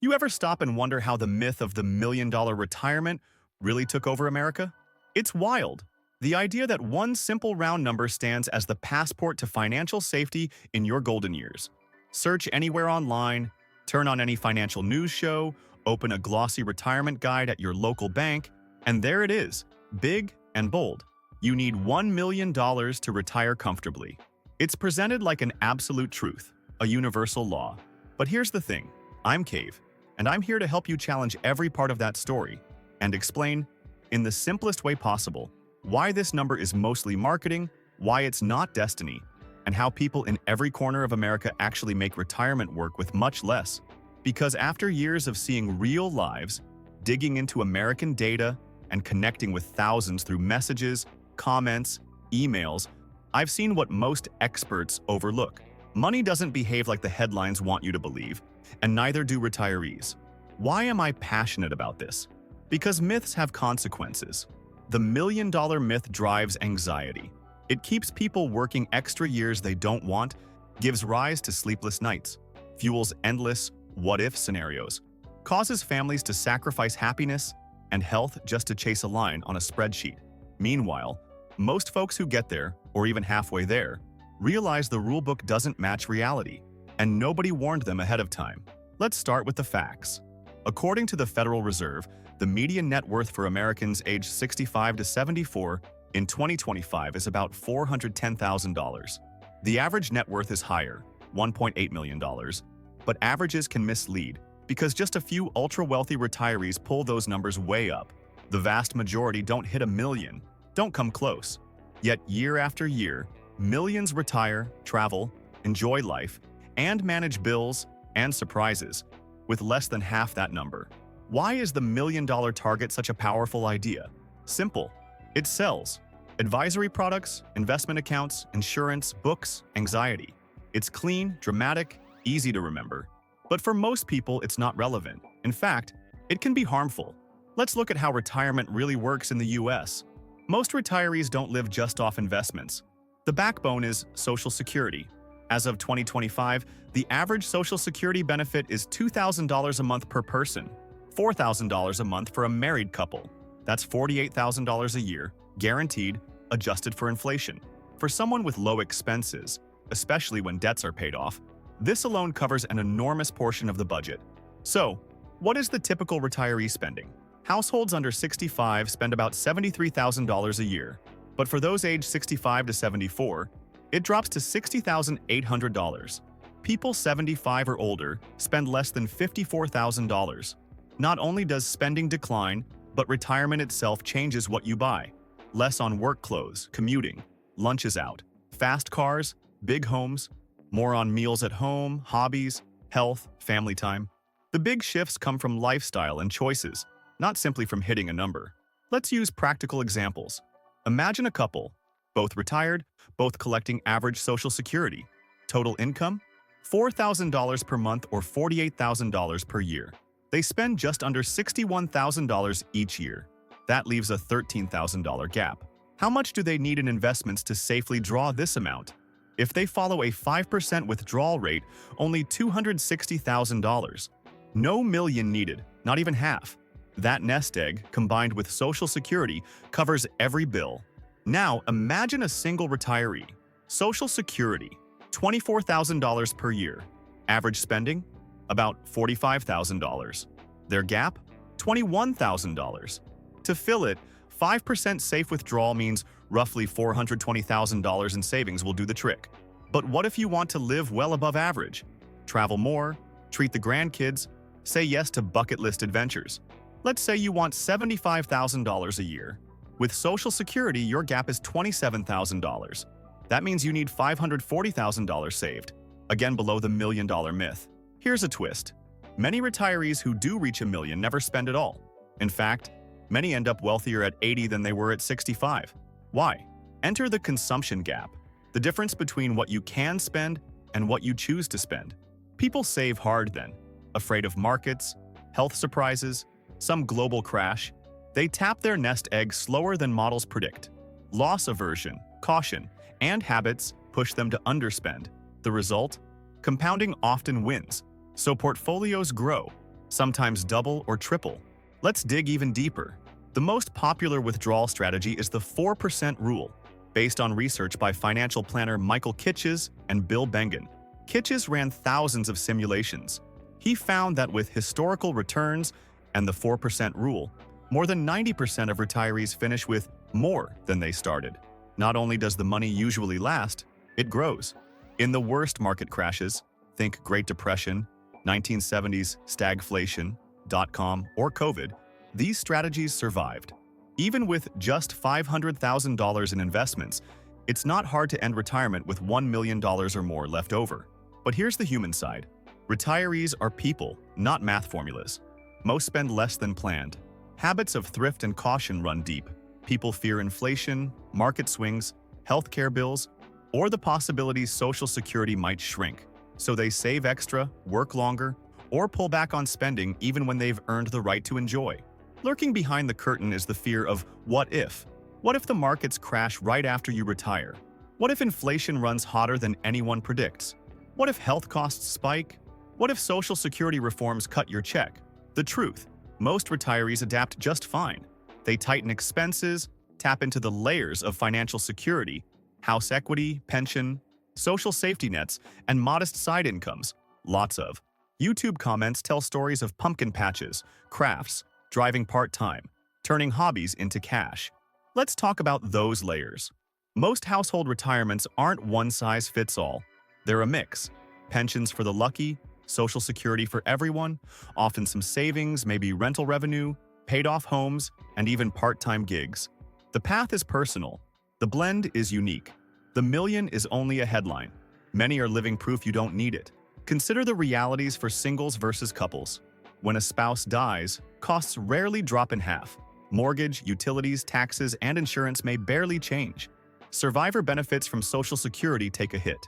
You ever stop and wonder how the myth of the $1 million retirement really took over America? It's wild. The idea that one simple round number stands as the passport to financial safety in your golden years. Search anywhere online, turn on any financial news show, open a glossy retirement guide at your local bank, and there it is, big and bold. You need $1 million to retire comfortably. It's presented like an absolute truth, a universal law. But here's the thing, I'm Cave, and I'm here to help you challenge every part of that story and explain, in the simplest way possible, why this number is mostly marketing, why it's not destiny, and how people in every corner of America actually make retirement work with much less. Because after years of seeing real lives, digging into American data, and connecting with thousands through messages, comments, emails, I've seen what most experts overlook. Money doesn't behave like the headlines want you to believe, and neither do retirees. Why am I passionate about this? Because myths have consequences. The $1 million myth drives anxiety. It keeps people working extra years they don't want, gives rise to sleepless nights, fuels endless what-if scenarios, causes families to sacrifice happiness and health just to chase a line on a spreadsheet. Meanwhile, most folks who get there, or even halfway there, realize the rulebook doesn't match reality, and nobody warned them ahead of time. Let's start with the facts. According to the Federal Reserve, the median net worth for Americans aged 65 to 74 in 2025 is about $410,000. The average net worth is higher, $1.8 million, but averages can mislead because just a few ultra-wealthy retirees pull those numbers way up. The vast majority don't hit $1 million, don't come close. Yet year after year, millions retire, travel, enjoy life, and manage bills and surprises with less than half that number. Why is the $1 million target such a powerful idea? Simple. It sells. Advisory products, investment accounts, insurance, books, anxiety. It's clean, dramatic, easy to remember. But for most people, it's not relevant. In fact, it can be harmful. Let's look at how retirement really works in the US. Most retirees don't live just off investments. The backbone is Social Security. As of 2025, the average Social Security benefit is $2,000 a month per person, $4,000 a month for a married couple. That's $48,000 a year, guaranteed, adjusted for inflation. For someone with low expenses, especially when debts are paid off, this alone covers an enormous portion of the budget. So, what is the typical retiree spending? Households under 65 spend about $73,000 a year, but for those aged 65 to 74, it drops to $60,800. People 75 or older spend less than $54,000. Not only does spending decline, but retirement itself changes what you buy. Less on work clothes, commuting, lunches out, fast cars, big homes, more on meals at home, hobbies, health, family time. The big shifts come from lifestyle and choices, not simply from hitting a number. Let's use practical examples. Imagine a couple, both retired, both collecting average Social Security. Total income? $4,000 per month or $48,000 per year. They spend just under $61,000 each year. That leaves a $13,000 gap. How much do they need in investments to safely draw this amount? If they follow a 5% withdrawal rate, only $260,000. No million needed, not even half. That nest egg, combined with Social Security, covers every bill. Now, imagine a single retiree. Social Security, $24,000 per year. Average spending? About $45,000. Their gap? $21,000. To fill it, 5% safe withdrawal means roughly $420,000 in savings will do the trick. But what if you want to live well above average? Travel more, treat the grandkids, say yes to bucket list adventures. Let's say you want $75,000 a year. With Social Security, your gap is $27,000. That means you need $540,000 saved, again below the $1 million myth. Here's a twist. Many retirees who do reach $1 million never spend at all. In fact, many end up wealthier at 80 than they were at 65. Why? Enter the consumption gap, the difference between what you can spend and what you choose to spend. People save hard then, afraid of markets, health surprises, some global crash. They tap their nest egg slower than models predict. Loss aversion, caution, and habits push them to underspend. The result? Compounding often wins, so portfolios grow. sometimes double or triple. Let's dig even deeper. The most popular withdrawal strategy is the 4% rule, based on research by financial planner Michael Kitces and Bill Bengen. Kitces ran thousands of simulations. He found that with historical returns and the 4% rule, more than 90% of retirees finish with more than they started. Not only does the money usually last, it grows. In the worst market crashes, think Great Depression, 1970s stagflation, dot-com, or COVID, these strategies survived. Even with just $500,000 in investments, it's not hard to end retirement with $1 million or more left over. But here's the human side. Retirees are people, not math formulas. Most spend less than planned. Habits of thrift and caution run deep. People fear inflation, market swings, healthcare bills, or the possibility Social Security might shrink. So they save extra, work longer, or pull back on spending even when they've earned the right to enjoy. Lurking behind the curtain is the fear of what if? What if the markets crash right after you retire? What if inflation runs hotter than anyone predicts? What if health costs spike? What if Social Security reforms cut your check? The truth, most retirees adapt just fine. They tighten expenses, tap into the layers of financial security, house equity, pension, social safety nets, and modest side incomes, lots of. YouTube comments tell stories of pumpkin patches, crafts, driving part-time, turning hobbies into cash. Let's talk about those layers. Most household retirements aren't one-size-fits-all. They're a mix. Pensions for the lucky, Social Security for everyone, often some savings, maybe rental revenue, paid-off homes, and even part-time gigs. The path is personal. The blend is unique. The million is only a headline. Many are living proof you don't need it. Consider the realities for singles versus couples. When a spouse dies, costs rarely drop in half. Mortgage, utilities, taxes, and insurance may barely change. Survivor benefits from Social Security take a hit.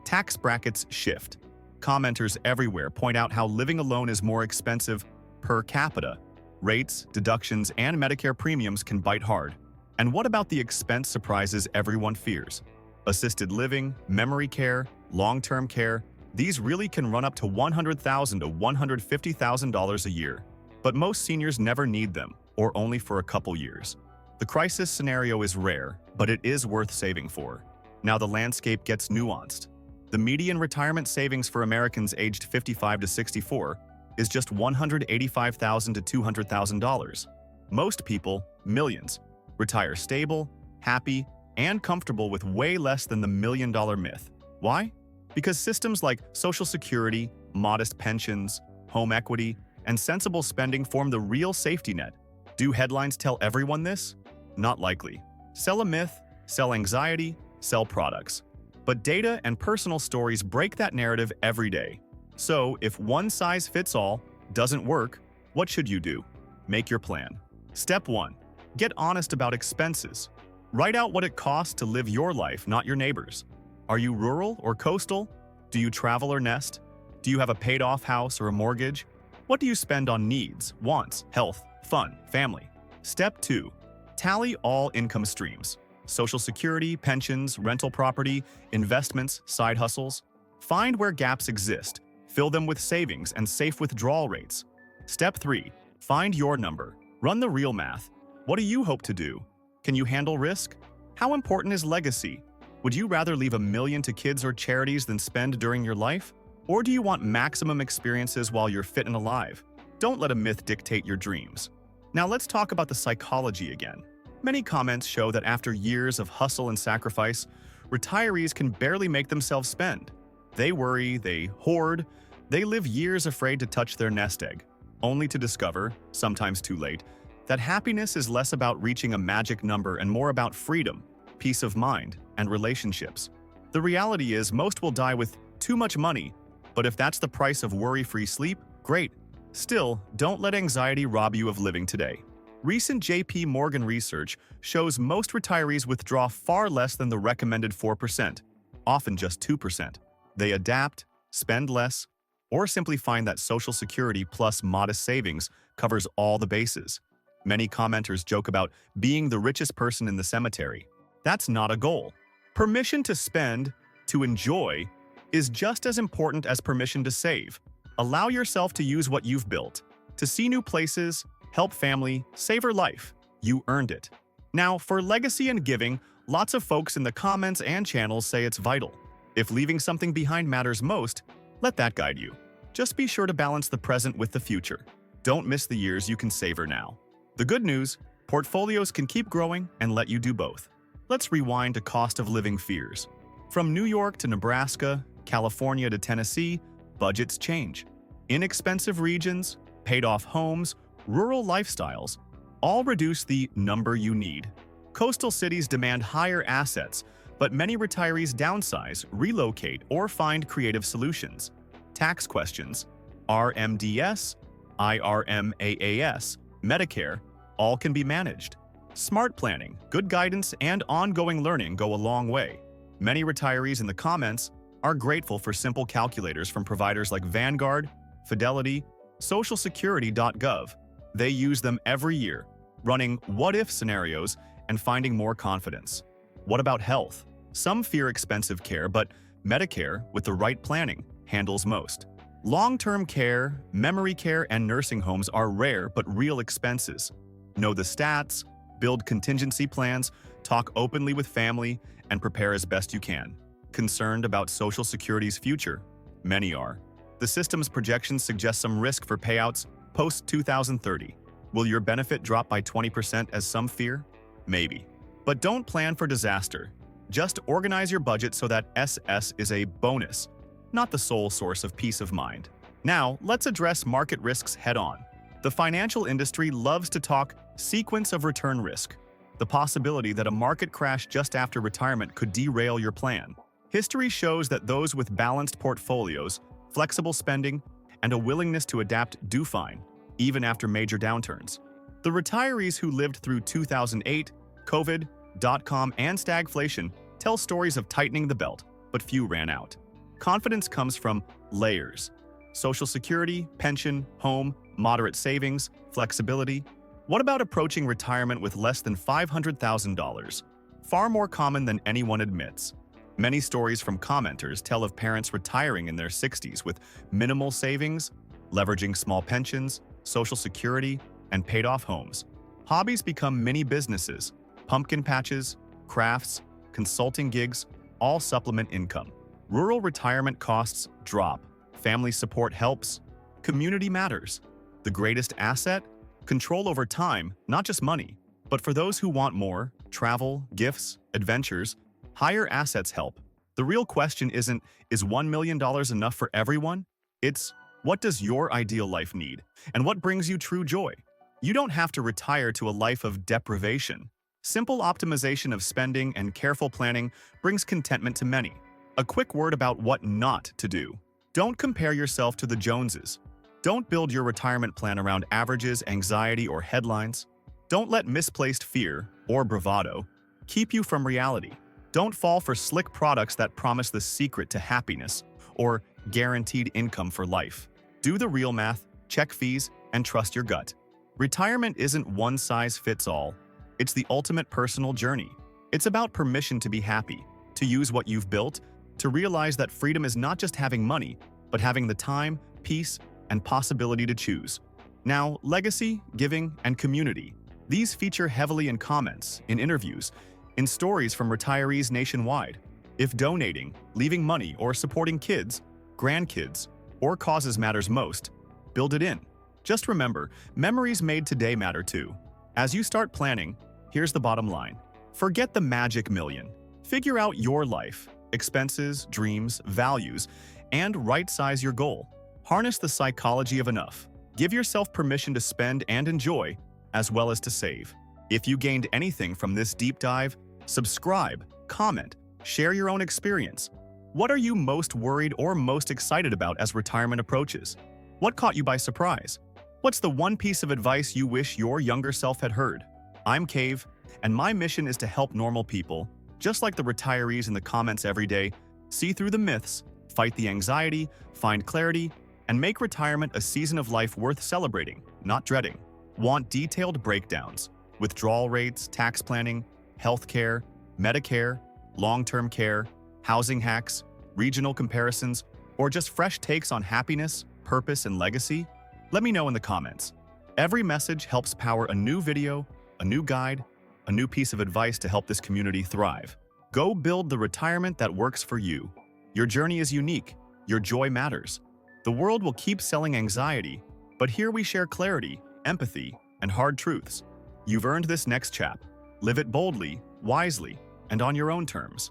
Tax brackets shift. Commenters everywhere point out how living alone is more expensive per capita. Rates, deductions, and Medicare premiums can bite hard. And what about the expense surprises everyone fears? Assisted living, memory care, long-term care, these really can run up to $100,000 to $150,000 a year. But most seniors never need them, or only for a couple years. The crisis scenario is rare, but it is worth saving for. Now the landscape gets nuanced. The median retirement savings for Americans aged 55 to 64 is just $185,000 to $200,000. Most people, millions, retire stable, happy, and comfortable with way less than the million-dollar myth. Why? Because systems like Social Security, modest pensions, home equity, and sensible spending form the real safety net. Do headlines tell everyone this? Not likely. Sell a myth, sell anxiety, sell products. But data and personal stories break that narrative every day. So, if one size fits all doesn't work, what should you do? Make your plan. Step 1. Get honest about expenses. Write out what it costs to live your life, not your neighbor's. Are you rural or coastal? Do you travel or nest? Do you have a paid-off house or a mortgage? What do you spend on needs, wants, health, fun, family? Step 2. Tally all income streams. Social Security, pensions, rental property, investments, side hustles. Find where gaps exist. Fill them with savings and safe withdrawal rates. Step 3. Find your number. Run the real math. What do you hope to do? Can you handle risk? How important is legacy? Would you rather leave $1 million to kids or charities than spend during your life? Or do you want maximum experiences while you're fit and alive? Don't let a myth dictate your dreams. Now let's talk about the psychology again. Many comments show that after years of hustle and sacrifice, retirees can barely make themselves spend. They worry, they hoard, they live years afraid to touch their nest egg, only to discover, sometimes too late, that happiness is less about reaching a magic number and more about freedom, peace of mind, and relationships. The reality is most will die with too much money, but if that's the price of worry-free sleep, great. Still, don't let anxiety rob you of living today. Recent JP Morgan research shows most retirees withdraw far less than the recommended 4%, often just 2%. They adapt, spend less, or simply find that Social Security plus modest savings covers all the bases. Many commenters joke about being the richest person in the cemetery. That's not a goal. Permission to spend, to enjoy, is just as important as permission to save. Allow yourself to use what you've built. To see new places, help family, save her life. You earned it. Now, for legacy and giving, lots of folks in the comments and channels say it's vital. If leaving something behind matters most, let that guide you. Just be sure to balance the present with the future. Don't miss the years you can savor now. The good news, portfolios can keep growing and let you do both. Let's rewind to cost of living fears. From New York to Nebraska, California to Tennessee, budgets change. Inexpensive regions, paid-off homes, rural lifestyles, all reduce the number you need. Coastal cities demand higher assets, but many retirees downsize, relocate, or find creative solutions. Tax questions, RMDS, IRMAAS, Medicare, all can be managed. Smart planning, good guidance, and ongoing learning go a long way. Many retirees in the comments are grateful for simple calculators from providers like Vanguard, Fidelity, SocialSecurity.gov. They use them every year, running what-if scenarios and finding more confidence. What about health? Some fear expensive care, but Medicare, with the right planning, handles most. Long-term care, memory care, and nursing homes are rare but real expenses. Know the stats, build contingency plans, talk openly with family, and prepare as best you can. Concerned about Social Security's future? Many are. The system's projections suggest some risk for payouts post-2030. Will your benefit drop by 20% as some fear? Maybe. But don't plan for disaster. Just organize your budget so that SS is a bonus, not the sole source of peace of mind. Now, let's address market risks head-on. The financial industry loves to talk sequence of return risk, the possibility that a market crash just after retirement could derail your plan. History shows that those with balanced portfolios, flexible spending, and a willingness to adapt do fine, even after major downturns. The retirees who lived through 2008, COVID, dot-com, and stagflation tell stories of tightening the belt, but few ran out. Confidence comes from layers: Social Security, pension, home, moderate savings, flexibility. What about approaching retirement with less than $500,000? Far more common than anyone admits. Many stories from commenters tell of parents retiring in their 60s with minimal savings, leveraging small pensions, Social Security, and paid-off homes. Hobbies become mini businesses. Pumpkin patches, crafts, consulting gigs, all supplement income. Rural retirement costs drop. Family support helps. Community matters. The greatest asset? Control over time, not just money. But for those who want more, travel, gifts, adventures, higher assets help. The real question isn't, is $1 million enough for everyone? It's, what does your ideal life need? And what brings you true joy? You don't have to retire to a life of deprivation. Simple optimization of spending and careful planning brings contentment to many. A quick word about what not to do. Don't compare yourself to the Joneses. Don't build your retirement plan around averages, anxiety, or headlines. Don't let misplaced fear, or bravado, keep you from reality. Don't fall for slick products that promise the secret to happiness or guaranteed income for life. Do the real math, check fees, and trust your gut. Retirement isn't one size fits all. It's the ultimate personal journey. It's about permission to be happy, to use what you've built, to realize that freedom is not just having money, but having the time, peace, and possibility to choose. Now, legacy, giving, and community. These feature heavily in comments, in interviews, in stories from retirees nationwide. If donating, leaving money, or supporting kids, grandkids, or causes matters most, build it in. Just remember, memories made today matter too. As you start planning, here's the bottom line. Forget the magic million. Figure out your life, expenses, dreams, values, and right-size your goal. Harness the psychology of enough. Give yourself permission to spend and enjoy, as well as to save. If you gained anything from this deep dive, subscribe, comment, share your own experience. What are you most worried or most excited about as retirement approaches? What caught you by surprise? What's the one piece of advice you wish your younger self had heard? I'm Cave, and my mission is to help normal people, just like the retirees in the comments every day, see through the myths, fight the anxiety, find clarity, and make retirement a season of life worth celebrating, not dreading. Want detailed breakdowns, withdrawal rates, tax planning, healthcare, Medicare, long-term care, housing hacks, regional comparisons, or just fresh takes on happiness, purpose, and legacy? Let me know in the comments. Every message helps power a new video, a new guide, a new piece of advice to help this community thrive. Go build the retirement that works for you. Your journey is unique. Your joy matters. The world will keep selling anxiety, but here we share clarity, empathy, and hard truths. You've earned this next chap. Live it boldly, wisely, and on your own terms.